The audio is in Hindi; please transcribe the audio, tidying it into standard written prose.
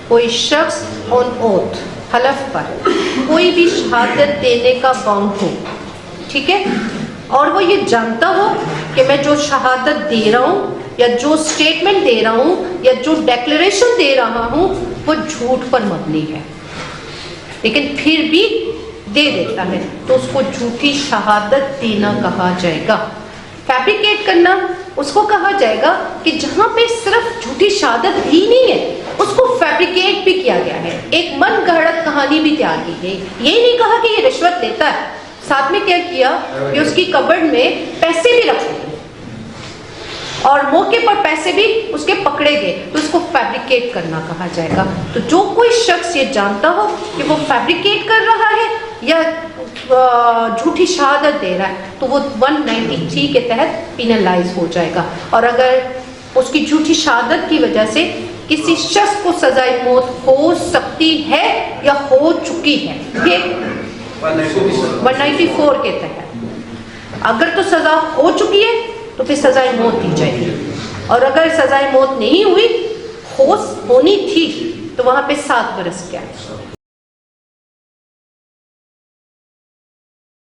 कोई शख्स ऑन ओथ हलफ पर कोई भी शहादत देने का बाउंड हो, ठीक है, और वो ये जानता हो कि मैं जो शहादत दे रहा हूँ या जो स्टेटमेंट दे रहा हूँ या जो डेक्लेरेशन दे रहा हूँ वो झूठ पर मबनी है, लेकिन फिर भी दे देता है, तो उसको झूठी शहादत देना कहा जाएगा। फैब्रिकेट करना उसको कहा जाएगा कि जहां पे सिर्फ झूठी शहादत दी नहीं है, उसको फैब्रिकेट भी किया गया है, एक मन गढ़ंत कहानी भी तैयार की गई। ये नहीं कहा कि ये रिश्वत लेता है, साथ में क्या किया कि उसकी कबर्ड में पैसे भी रख दिए और मौके पर पैसे भी उसके पकड़े गए, तो उसको फैब्रिकेट करना कहा जाएगा। तो जो कोई शख्स ये जानता हो कि वो फैब्रिकेट कर रहा है या झूठी शहादत दे रहा है, तो वो 193 के तहत पिनलाइज हो जाएगा। और अगर उसकी झूठी शहादत की वजह से किसी शख्स को सजाए मौत हो सकती है या हो चुकी है, ये 194 के तहत, अगर तो सजा हो चुकी है तो फिर सजाए मौत दी जाएगी, और अगर सजाए मौत नहीं हुई, होनी थी, तो वहां पे 7 बरस क्या है।